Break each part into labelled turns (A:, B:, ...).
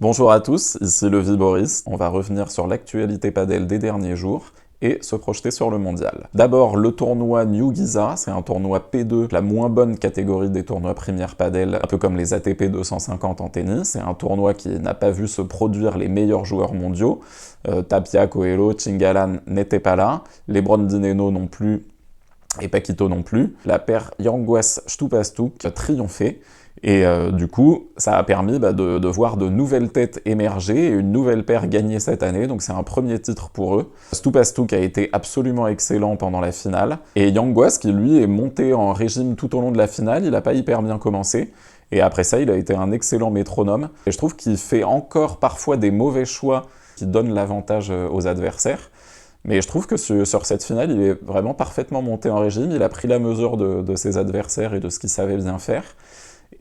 A: Bonjour à tous, ici Levi Boris. On va revenir sur l'actualité padel des derniers jours et se projeter sur le mondial. D'abord, le tournoi New Giza, c'est un tournoi P2, la moins bonne catégorie des tournois Premier Padel, un peu comme les ATP 250 en tennis. C'est un tournoi qui n'a pas vu se produire les meilleurs joueurs mondiaux. Tapia, Coelho, Chingalan n'étaient pas là, Lebron Dineno non plus, et Paquito non plus. La paire Yanguas-Stupastuk a triomphé, et du coup, ça a permis de voir de nouvelles têtes émerger et une nouvelle paire gagner cette année, donc c'est un premier titre pour eux. Stupastuk a été absolument excellent pendant la finale, et Yanguas qui lui est monté en régime tout au long de la finale, il n'a pas hyper bien commencé, et après ça, il a été un excellent métronome, et je trouve qu'il fait encore parfois des mauvais choix qui donnent l'avantage aux adversaires. Mais je trouve que sur cette finale, il est vraiment parfaitement monté en régime, il a pris la mesure de ses adversaires et de ce qu'il savait bien faire,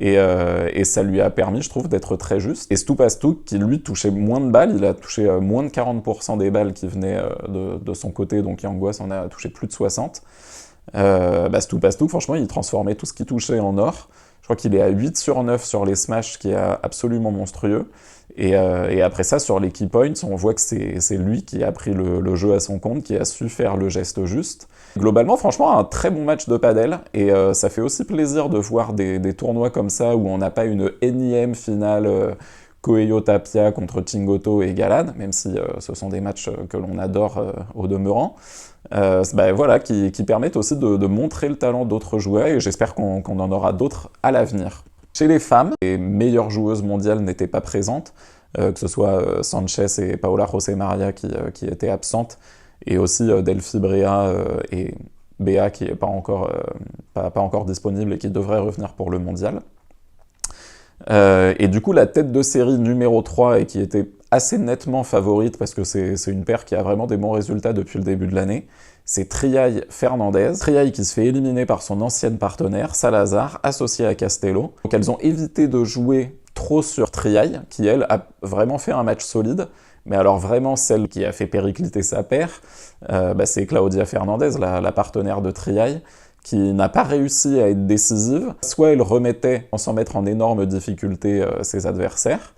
A: et ça lui a permis, je trouve, d'être très juste. Et Stupastuk, qui lui touchait moins de balles, il a touché moins de 40% des balles qui venaient de son côté, donc Yanguas en a touché plus de 60. Stupastuk, franchement, il transformait tout ce qui touchait en or. Je crois qu'il est à 8 sur 9 sur les smash, ce qui est absolument monstrueux. Et après ça, sur les key points, on voit que c'est lui qui a pris le jeu à son compte, qui a su faire le geste juste. Globalement, franchement, un très bon match de padel, et ça fait aussi plaisir de voir des tournois comme ça, où on n'a pas une énième finale Coelho Tapia contre Chingoto et Galan, même si ce sont des matchs que l'on adore au demeurant. Voilà, qui permettent aussi de montrer le talent d'autres joueurs, et j'espère qu'on en aura d'autres à l'avenir. Chez les femmes, les meilleures joueuses mondiales n'étaient pas présentes, que ce soit Sanchez et Paola José Maria qui étaient absentes, et aussi Delphi Brea et Bea qui n'est pas encore disponible et qui devrait revenir pour le mondial. Et du coup, la tête de série numéro 3, et qui était assez nettement favorite, parce que c'est une paire qui a vraiment des bons résultats depuis le début de l'année, c'est Triay Fernandez. Triay qui se fait éliminer par son ancienne partenaire, Salazar, associée à Castello. Donc elles ont évité de jouer trop sur Triay, qui elle a vraiment fait un match solide, mais alors vraiment celle qui a fait péricliter sa paire, c'est Claudia Fernandez, la partenaire de Triay, qui n'a pas réussi à être décisive. Soit elle remettait, sans mettre en énorme difficulté ses adversaires,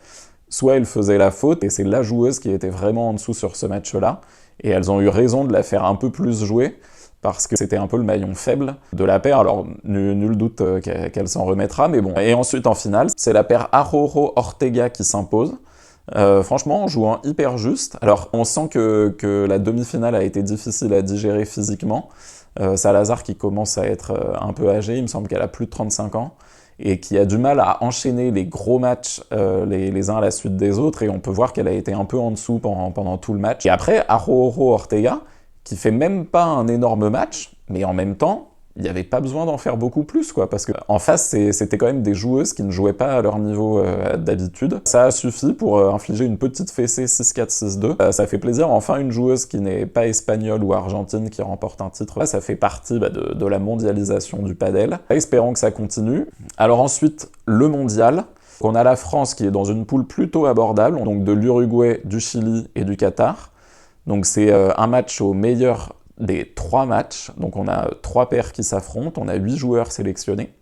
A: soit elle faisait la faute, et c'est la joueuse qui était vraiment en dessous sur ce match-là, et elles ont eu raison de la faire un peu plus jouer, parce que c'était un peu le maillon faible de la paire, alors nul doute qu'elle s'en remettra, mais bon. Et ensuite en finale, c'est la paire Arrojo-Ortega qui s'impose, franchement en jouant hyper juste. Alors on sent que la demi-finale a été difficile à digérer physiquement, Salazar qui commence à être un peu âgée, il me semble qu'elle a plus de 35 ans, et qui a du mal à enchaîner les gros matchs les uns à la suite des autres, et on peut voir qu'elle a été un peu en dessous pendant tout le match. Et après, Arrojo Ortega, qui fait même pas un énorme match, mais en même temps, il n'y avait pas besoin d'en faire beaucoup plus, quoi, parce qu'en face, c'était quand même des joueuses qui ne jouaient pas à leur niveau d'habitude. Ça a suffi pour infliger une petite fessée 6-4, 6-2. Ça fait plaisir, enfin une joueuse qui n'est pas espagnole ou argentine qui remporte un titre. Ça fait partie de la mondialisation du padel. Espérons que ça continue. Alors ensuite, le mondial. On a la France qui est dans une poule plutôt abordable, donc de l'Uruguay, du Chili et du Qatar. Donc c'est un match au meilleur des 3 matchs, donc on a 3 paires qui s'affrontent, on a 8 joueurs sélectionnés,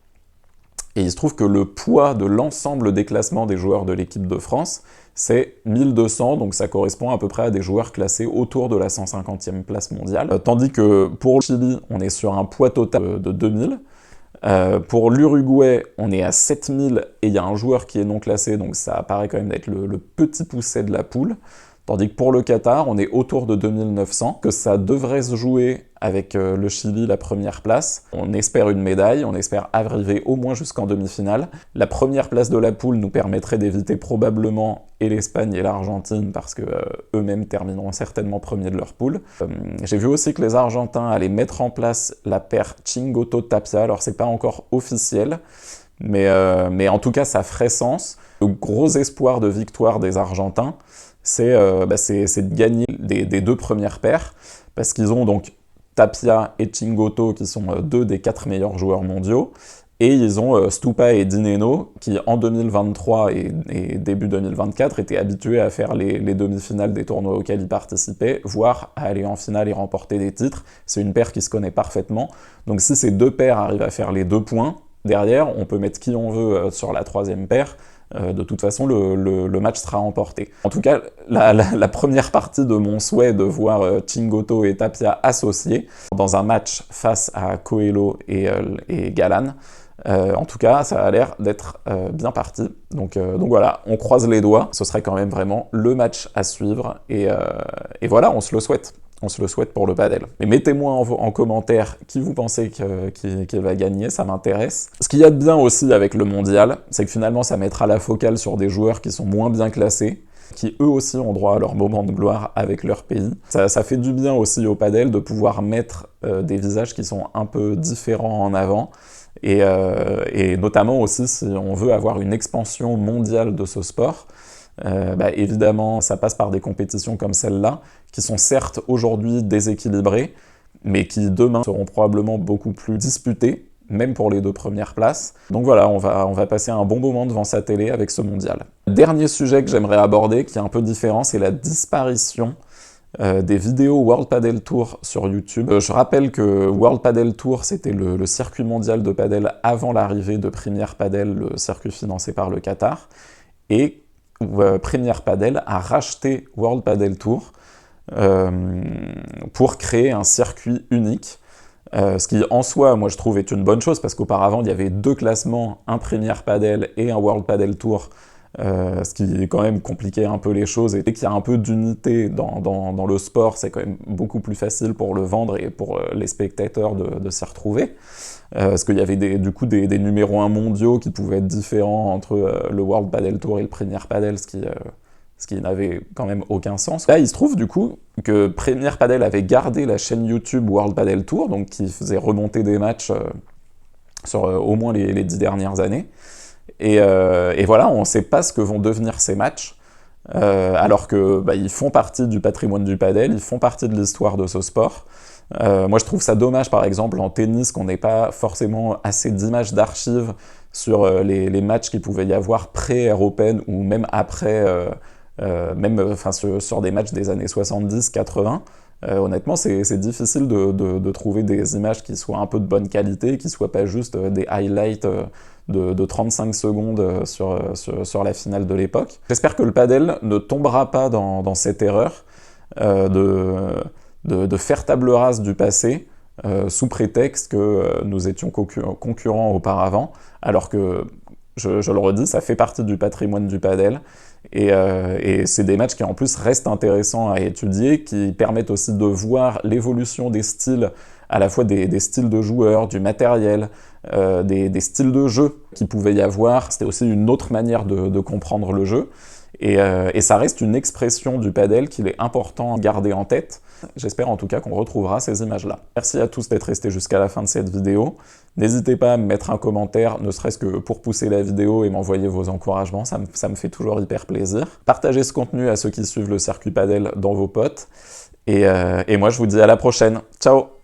A: et il se trouve que le poids de l'ensemble des classements des joueurs de l'équipe de France, c'est 1200, donc ça correspond à peu près à des joueurs classés autour de la 150e place mondiale, tandis que pour le Chili, on est sur un poids total de 2000, pour l'Uruguay, on est à 7000, et il y a un joueur qui est non classé, donc ça apparaît quand même d'être le petit pousset de la poule. Tandis que pour le Qatar, on est autour de 2900, que ça devrait se jouer avec le Chili la première place. On espère une médaille, on espère arriver au moins jusqu'en demi-finale. La première place de la poule nous permettrait d'éviter probablement et l'Espagne et l'Argentine, parce que eux-mêmes termineront certainement premiers de leur poule. J'ai vu aussi que les Argentins allaient mettre en place la paire Chingoto-Tapia, alors c'est pas encore officiel, mais en tout cas ça ferait sens. Le gros espoir de victoire des Argentins, c'est de gagner des 2 premières paires, parce qu'ils ont donc Tapia et Chingoto qui sont 2 des 4 meilleurs joueurs mondiaux, et ils ont Stupa et Dineno qui en 2023 et début 2024 étaient habitués à faire les demi-finales des tournois auxquels ils participaient, voire à aller en finale et remporter des titres. C'est une paire qui se connaît parfaitement, donc si ces 2 paires arrivent à faire les 2 points, derrière on peut mettre qui on veut sur la 3e paire, de toute façon, le match sera emporté. En tout cas, la première partie de mon souhait de voir Chingoto et Tapia associés dans un match face à Coelho et Galan, en tout cas, ça a l'air d'être bien parti. Donc voilà, on croise les doigts. Ce serait quand même vraiment le match à suivre. Et voilà, on se le souhaite. On se le souhaite pour le padel. Mais mettez-moi en commentaire qui vous pensez qu'il va gagner, ça m'intéresse. Ce qu'il y a de bien aussi avec le mondial, c'est que finalement ça mettra la focale sur des joueurs qui sont moins bien classés, qui eux aussi ont droit à leur moment de gloire avec leur pays. Ça fait du bien aussi au padel de pouvoir mettre des visages qui sont un peu différents en avant, et notamment aussi si on veut avoir une expansion mondiale de ce sport. Évidemment, ça passe par des compétitions comme celle-là, qui sont certes aujourd'hui déséquilibrées, mais qui demain seront probablement beaucoup plus disputées, même pour les 2 premières places. Donc voilà, on va passer un bon moment devant sa télé avec ce mondial. Dernier sujet que j'aimerais aborder, qui est un peu différent, c'est la disparition des vidéos World Padel Tour sur YouTube. Je rappelle que World Padel Tour, c'était le circuit mondial de padel avant l'arrivée de Premier Padel, le circuit financé par le Qatar, et Premier Padel a racheté World Padel Tour pour créer un circuit unique, ce qui en soi, moi je trouve, est une bonne chose, parce qu'auparavant il y avait 2 classements, un Premier Padel et un World Padel Tour, ce qui quand même compliquait un peu les choses, et dès qu'il y a un peu d'unité dans le sport, c'est quand même beaucoup plus facile pour le vendre et pour les spectateurs de s'y retrouver. Parce qu'il y avait du coup des numéros 1 mondiaux qui pouvaient être différents entre le World Padel Tour et le Premier Padel, ce qui n'avait quand même aucun sens. Là, il se trouve du coup que Premier Padel avait gardé la chaîne YouTube World Padel Tour, donc qui faisait remonter des matchs sur au moins les 10 dernières années. Et voilà, on ne sait pas ce que vont devenir ces matchs, alors que ils font partie du patrimoine du padel, ils font partie de l'histoire de ce sport. Moi je trouve ça dommage par exemple en tennis qu'on n'ait pas forcément assez d'images d'archives sur les matchs qu'il pouvait y avoir pré-Air Open ou même après, sur des matchs des années 70-80. Honnêtement c'est difficile de trouver des images qui soient un peu de bonne qualité, qui ne soient pas juste des highlights de 35 secondes sur la finale de l'époque. J'espère que le padel ne tombera pas dans cette erreur de faire table rase du passé sous prétexte que nous étions concurrents auparavant, alors que, je le redis, ça fait partie du patrimoine du padel, et c'est des matchs qui en plus restent intéressants à étudier, qui permettent aussi de voir l'évolution des styles, à la fois des styles de joueurs, du matériel, des styles de jeu qu'il pouvait y avoir. C'était aussi une autre manière de comprendre le jeu, et ça reste une expression du padel qu'il est important de garder en tête. J'espère en tout cas qu'on retrouvera ces images-là. Merci à tous d'être restés jusqu'à la fin de cette vidéo. N'hésitez pas à me mettre un commentaire, ne serait-ce que pour pousser la vidéo et m'envoyer vos encouragements, ça me fait toujours hyper plaisir. Partagez ce contenu à ceux qui suivent le circuit padel dans vos potes. Et moi je vous dis à la prochaine. Ciao!